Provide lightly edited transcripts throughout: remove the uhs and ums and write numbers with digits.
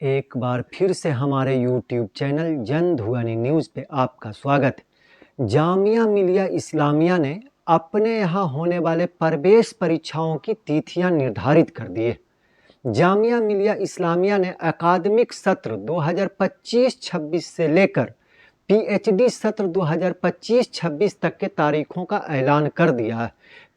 एक बार फिर से हमारे YouTube चैनल जन ध्वनि न्यूज़ पे आपका स्वागत है। जामिया मिलिया इस्लामिया ने अपने यहाँ होने वाले प्रवेश परीक्षाओं की तिथियां निर्धारित कर दी है। जामिया मिलिया इस्लामिया ने अकादमिक सत्र 2025-26 से लेकर PhD सत्र 2025-26 तक के तारीखों का ऐलान कर दिया है।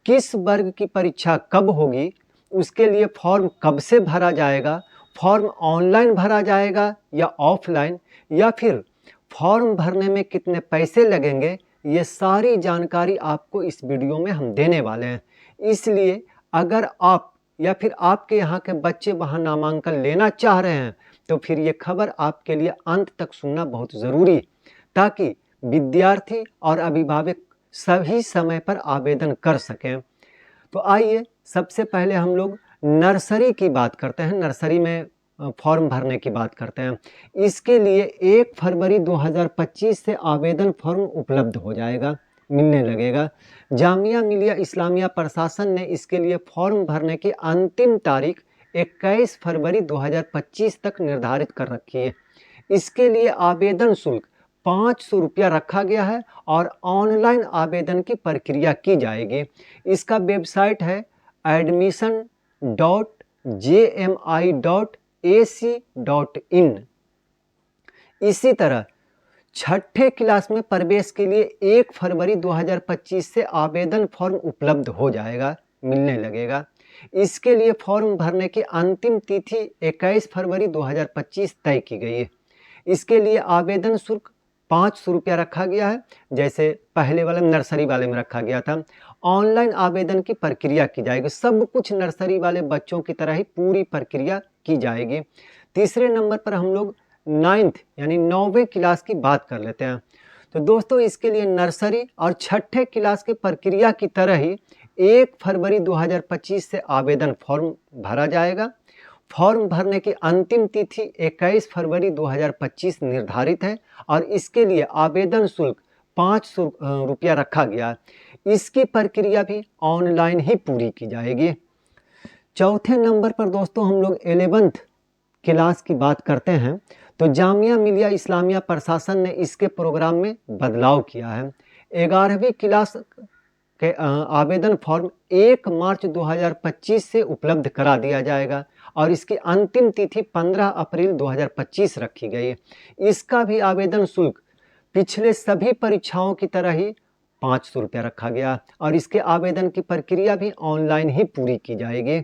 किस वर्ग की परीक्षा कब होगी, उसके लिए फॉर्म कब से भरा जाएगा, फॉर्म ऑनलाइन भरा जाएगा या ऑफलाइन, या फिर फॉर्म भरने में कितने पैसे लगेंगे, ये सारी जानकारी आपको इस वीडियो में हम देने वाले हैं। इसलिए अगर आप या फिर आपके यहाँ के बच्चे वहाँ नामांकन लेना चाह रहे हैं तो फिर ये खबर आपके लिए अंत तक सुनना बहुत ज़रूरी है, ताकि विद्यार्थी और अभिभावक सही समय पर आवेदन कर सकें। तो आइए सबसे पहले हम लोग नर्सरी की बात करते हैं, नर्सरी में फॉर्म भरने की बात करते हैं। इसके लिए 1 फरवरी 2025 से आवेदन फॉर्म उपलब्ध हो जाएगा, मिलने लगेगा। जामिया मिलिया इस्लामिया प्रशासन ने इसके लिए फॉर्म भरने की अंतिम तारीख 21 फरवरी 2025 तक निर्धारित कर रखी है। इसके लिए आवेदन शुल्क 500 रुपया रखा गया है और ऑनलाइन आवेदन की प्रक्रिया की जाएगी। इसका वेबसाइट है admission.jmi.ac.in। इसी तरह छठे क्लास में प्रवेश के लिए 1 फरवरी 2025 से आवेदन फॉर्म उपलब्ध हो जाएगा, मिलने लगेगा। इसके लिए फॉर्म भरने की अंतिम तिथि 21 फरवरी 2025 तय की गई है। इसके लिए आवेदन शुल्क 500 रुपया रखा गया है, जैसे पहले वाले नर्सरी वाले में रखा गया था। ऑनलाइन आवेदन की प्रक्रिया की जाएगी, सब कुछ नर्सरी वाले बच्चों की तरह ही पूरी प्रक्रिया की जाएगी। तीसरे नंबर पर हम लोग 9th यानी 9वीं क्लास की बात कर लेते हैं। तो दोस्तों, इसके लिए नर्सरी और छठे क्लास की प्रक्रिया की तरह ही 1 फरवरी 2025 से आवेदन फॉर्म भरा जाएगा। फॉर्म भरने की अंतिम तिथि 21 फरवरी 2025 निर्धारित है और इसके लिए आवेदन शुल्क 500 रुपया रखा गया। इसकी प्रक्रिया भी ऑनलाइन ही पूरी की जाएगी। चौथे नंबर पर दोस्तों हम लोग 11th क्लास की बात करते हैं। तो जामिया मिलिया इस्लामिया प्रशासन ने इसके प्रोग्राम में बदलाव किया है। 11वीं क्लास के आवेदन फॉर्म 1 मार्च 2025 से उपलब्ध करा दिया जाएगा और इसकी अंतिम तिथि 15 अप्रैल 2025 रखी गई है। इसका भी आवेदन शुल्क पिछले सभी परीक्षाओं की तरह ही 500 रुपया रखा गया और इसके आवेदन की प्रक्रिया भी ऑनलाइन ही पूरी की जाएगी।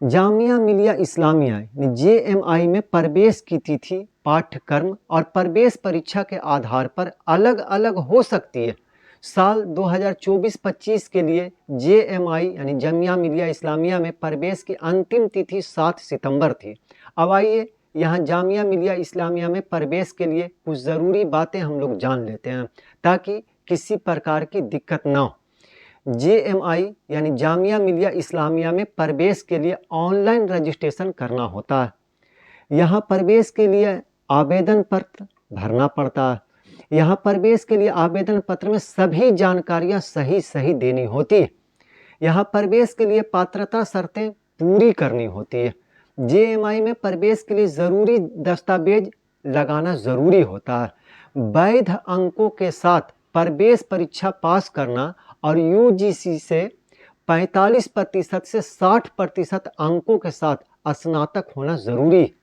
जामिया मिलिया इस्लामिया JMI में प्रवेश की तिथि पाठ्यक्रम और प्रवेश परीक्षा के आधार पर अलग अलग हो सकती है। साल 2024-25 के लिए JMI यानी जामिया मिलिया इस्लामिया में प्रवेश की अंतिम तिथि 7 सितंबर थी। अब आइए यहाँ जामिया मिलिया इस्लामिया में प्रवेश के लिए कुछ ज़रूरी बातें हम लोग जान लेते हैं, ताकि किसी प्रकार की दिक्कत ना हो। JMI यानी जामिया मिलिया इस्लामिया में प्रवेश के लिए ऑनलाइन रजिस्ट्रेशन करना होता है। यहाँ प्रवेश के लिए आवेदन पत्र भरना पड़ता है। यहाँ प्रवेश के लिए आवेदन पत्र में सभी जानकारियाँ सही देनी होती है। यहाँ प्रवेश के लिए पात्रता शर्तें पूरी करनी होती है। JMI में प्रवेश के लिए ज़रूरी दस्तावेज लगाना ज़रूरी होता है। वैध अंकों के साथ प्रवेश परीक्षा पास करना और UGC से 45% से 60% अंकों के साथ स्नातक होना ज़रूरी है।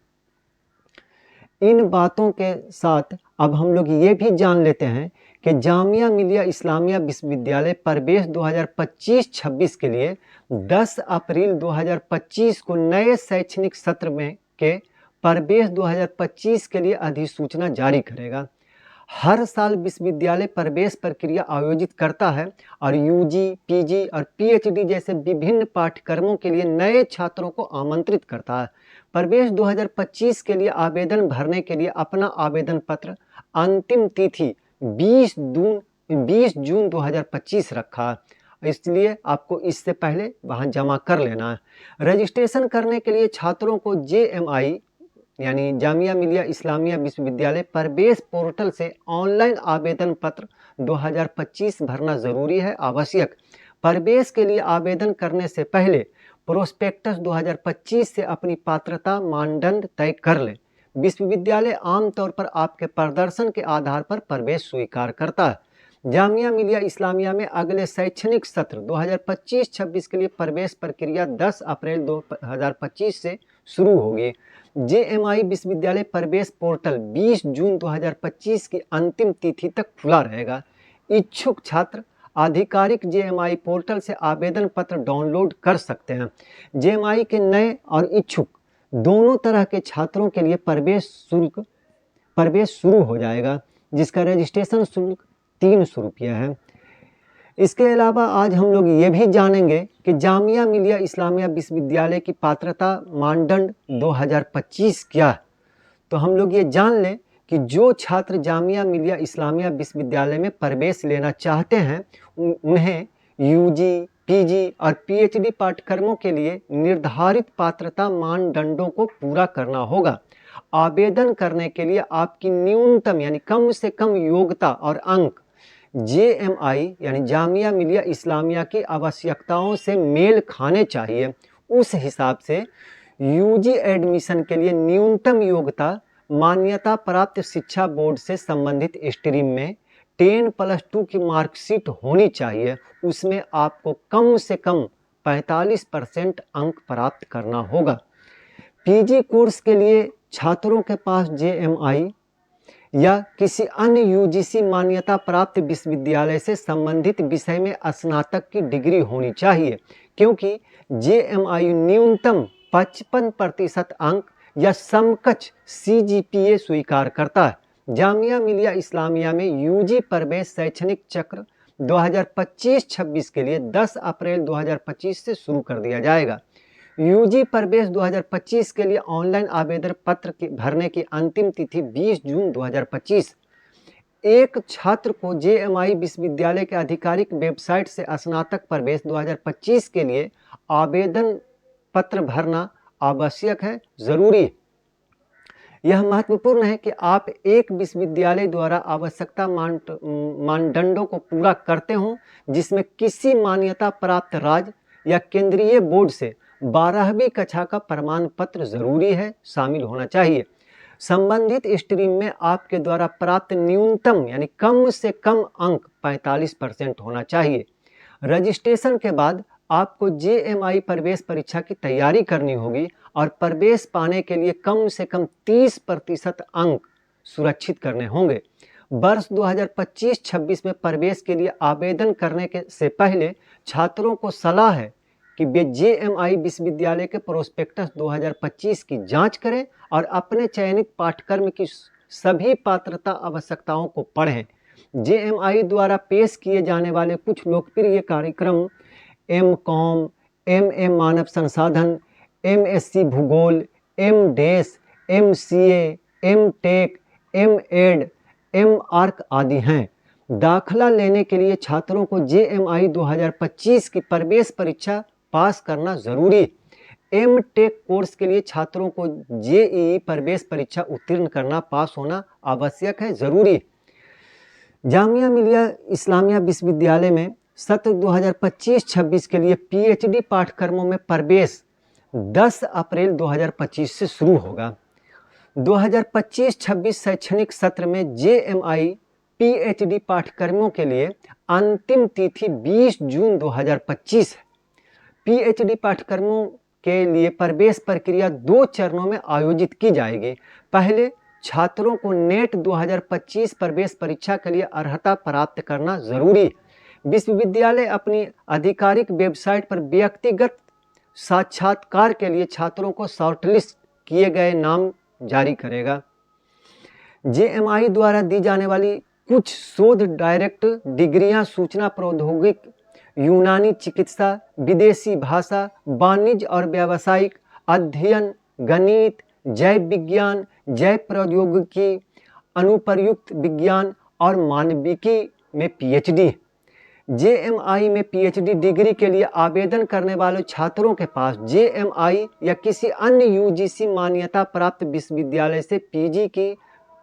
इन बातों के साथ अब हम लोग ये भी जान लेते हैं कि जामिया मिलिया इस्लामिया विश्वविद्यालय प्रवेश 2025-26 के लिए 10 अप्रैल 2025 को नए शैक्षणिक सत्र में के प्रवेश 2025 के लिए अधिसूचना जारी करेगा। हर साल विश्वविद्यालय प्रवेश प्रक्रिया आयोजित करता है और UG, PG और PhD जैसे विभिन्न पाठ्यक्रमों के लिए नए छात्रों को आमंत्रित करता है। प्रवेश 2025 के लिए आवेदन भरने के लिए अपना आवेदन पत्र अंतिम तिथि 20 जून 2025 रखा है, इसलिए आपको इससे पहले वहां जमा कर लेना है। रजिस्ट्रेशन करने के लिए छात्रों को JMI यानी जामिया मिलिया इस्लामिया विश्वविद्यालय प्रवेश पोर्टल से ऑनलाइन आवेदन पत्र 2025 भरना ज़रूरी है, आवश्यक। प्रवेश के लिए आवेदन करने से पहले प्रोस्पेक्टस 2025 से अपनी पात्रता मानदंड तय कर लें। विश्वविद्यालय आमतौर पर आपके प्रदर्शन के आधार पर प्रवेश स्वीकार करता है। जामिया मिलिया इस्लामिया में अगले शैक्षणिक सत्र 2025-26 के लिए प्रवेश प्रक्रिया 10 अप्रैल 2025 से शुरू होगी। JMI विश्वविद्यालय प्रवेश पोर्टल 20 जून 2025 की अंतिम तिथि तक खुला रहेगा। इच्छुक छात्र आधिकारिक JMI पोर्टल से आवेदन पत्र डाउनलोड कर सकते हैं। JMI के नए और इच्छुक दोनों तरह के छात्रों के लिए प्रवेश शुरू हो जाएगा, जिसका रजिस्ट्रेशन शुल्क 300 रुपया है। इसके अलावा आज हम लोग ये भी जानेंगे कि जामिया मिलिया इस्लामिया विश्वविद्यालय की पात्रता मानदंड 2025 क्या है। तो हम लोग ये जान लें कि जो छात्र जामिया मिलिया इस्लामिया विश्वविद्यालय में प्रवेश लेना चाहते हैं उन्हें UG, PG और PhD पाठ्यक्रमों के लिए निर्धारित पात्रता मानदंडों को पूरा करना होगा। आवेदन करने के लिए आपकी न्यूनतम यानी कम से कम योग्यता और अंक JMI यानी जामिया मिलिया इस्लामिया की आवश्यकताओं से मेल खाने चाहिए। उस हिसाब से UG एडमिशन के लिए न्यूनतम योग्यता मान्यता प्राप्त शिक्षा बोर्ड से संबंधित स्ट्रीम में 10+2 की मार्कशीट होनी चाहिए। उसमें आपको कम से कम 45% अंक प्राप्त करना होगा। PG कोर्स के लिए छात्रों के पास JMI या किसी अन्य UGC मान्यता प्राप्त विश्वविद्यालय से संबंधित विषय में स्नातक की डिग्री होनी चाहिए, क्योंकि JMI न्यूनतम 55% अंक या समकक्ष CGPA स्वीकार करता है। जामिया मिलिया इस्लामिया में UG प्रवेश शैक्षणिक चक्र 2025-26 के लिए 10 अप्रैल 2025 से शुरू कर दिया जाएगा। UG प्रवेश 2025 के लिए ऑनलाइन आवेदन पत्र भरने की अंतिम तिथि 20 जून 2025। एक छात्र को JMI विश्वविद्यालय के आधिकारिक वेबसाइट से स्नातक प्रवेश 2025 के लिए आवेदन पत्र भरना आवश्यक है, जरूरी है। यह महत्वपूर्ण है कि आप एक विश्वविद्यालय द्वारा आवश्यकता मानदंडों को पूरा करते हों, जिसमें किसी मान्यता प्राप्त राज्य या केंद्रीय बोर्ड से 12वीं कक्षा का प्रमाण पत्र जरूरी है, शामिल होना चाहिए। संबंधित स्ट्रीम में आपके द्वारा प्राप्त न्यूनतम यानी कम से कम अंक 45% होना चाहिए। रजिस्ट्रेशन के बाद आपको JMI प्रवेश परीक्षा की तैयारी करनी होगी और प्रवेश पाने के लिए कम से कम 30% अंक सुरक्षित करने होंगे। वर्ष 2025-26 में प्रवेश के लिए आवेदन करने से पहले छात्रों को सलाह है कि वे JMI विश्वविद्यालय के प्रोस्पेक्टस 2025 की जांच करें और अपने चयनित पाठ्यक्रम की सभी पात्रता आवश्यकताओं को पढ़ें। JMI द्वारा पेश किए जाने वाले कुछ लोकप्रिय कार्यक्रम MCOM, MA मानव संसाधन, MSc भूगोल, MDes, MCA, MTech, MEd, MArc आदि हैं। दाखिला लेने के लिए छात्रों को JMI 2025 की प्रवेश परीक्षा पास करना जरूरी है। MTech कोर्स के लिए छात्रों को JEE प्रवेश परीक्षा उत्तीर्ण करना, पास होना आवश्यक है, जरूरी है। जामिया मिलिया इस्लामिया विश्वविद्यालय में सत्र 2025-26 के लिए PhD पाठ्यक्रमों में प्रवेश 10 अप्रैल 2025 से शुरू होगा। 2025-26 शैक्षणिक सत्र में JMI PhD पाठ्यक्रमों के लिए अंतिम तिथि 20 जून 2025 है। PhD पाठ्यक्रमों के लिए प्रवेश प्रक्रिया 2 चरणों में आयोजित की जाएगी। पहले छात्रों को नेट 2025 प्रवेश परीक्षा के लिए अर्हता प्राप्त करना जरूरी है। विश्वविद्यालय अपनी आधिकारिक वेबसाइट पर व्यक्तिगत साक्षात्कार के लिए छात्रों को शॉर्टलिस्ट किए गए नाम जारी करेगा। JMI द्वारा दी जाने वाली कुछ शोध डायरेक्ट डिग्रियां सूचना प्रौद्योगिकी, यूनानी चिकित्सा, विदेशी भाषा, वाणिज्य और व्यावसायिक अध्ययन, गणित, जैव विज्ञान, जैव प्रौद्योगिकी, अनुप्रयुक्त विज्ञान और मानविकी में PhD। JMI में PhD डिग्री के लिए आवेदन करने वाले छात्रों के पास JMI या किसी अन्य UGC मान्यता प्राप्त विश्वविद्यालय से PG की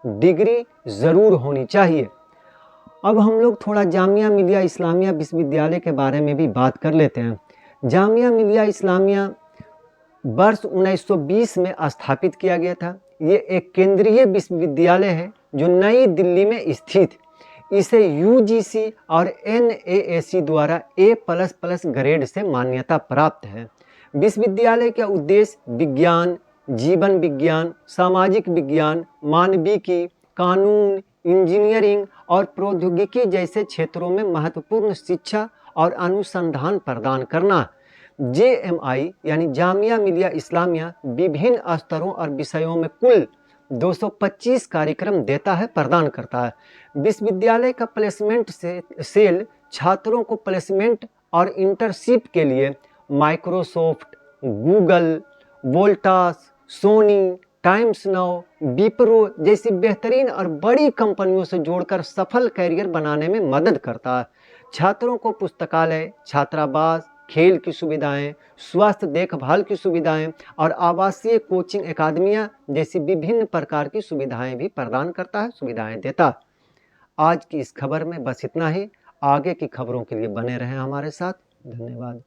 डिग्री जरूर होनी चाहिए। अब हम लोग थोड़ा जामिया मिलिया इस्लामिया विश्वविद्यालय के बारे में भी बात कर लेते हैं। जामिया मिलिया इस्लामिया वर्ष 1920 में स्थापित किया गया था। ये एक केंद्रीय विश्वविद्यालय है जो नई दिल्ली में स्थित। इसे यूजीसी और एनएएसी द्वारा A++ ग्रेड से मान्यता प्राप्त है। विश्वविद्यालय का उद्देश्य विज्ञान, जीवन विज्ञान, सामाजिक विज्ञान, मानविकी, कानून, इंजीनियरिंग और प्रौद्योगिकी जैसे क्षेत्रों में महत्वपूर्ण शिक्षा और अनुसंधान प्रदान करना। JMI यानी जामिया मिलिया इस्लामिया विभिन्न स्तरों और विषयों में कुल 225 कार्यक्रम देता है, प्रदान करता है। विश्वविद्यालय का प्लेसमेंट सेल छात्रों को प्लेसमेंट और इंटर्नशिप के लिए Microsoft, Google, Voltas, Sony, Times Now, Wipro जैसी बेहतरीन और बड़ी कंपनियों से जोड़कर सफल कैरियर बनाने में मदद करता है। छात्रों को पुस्तकालय, छात्रावास, खेल की सुविधाएं, स्वास्थ्य देखभाल की सुविधाएं और आवासीय कोचिंग अकादमियां जैसी विभिन्न प्रकार की सुविधाएं भी प्रदान करता है, सुविधाएं देता है। आज की इस खबर में बस इतना ही। आगे की खबरों के लिए बने रहें हमारे साथ। धन्यवाद।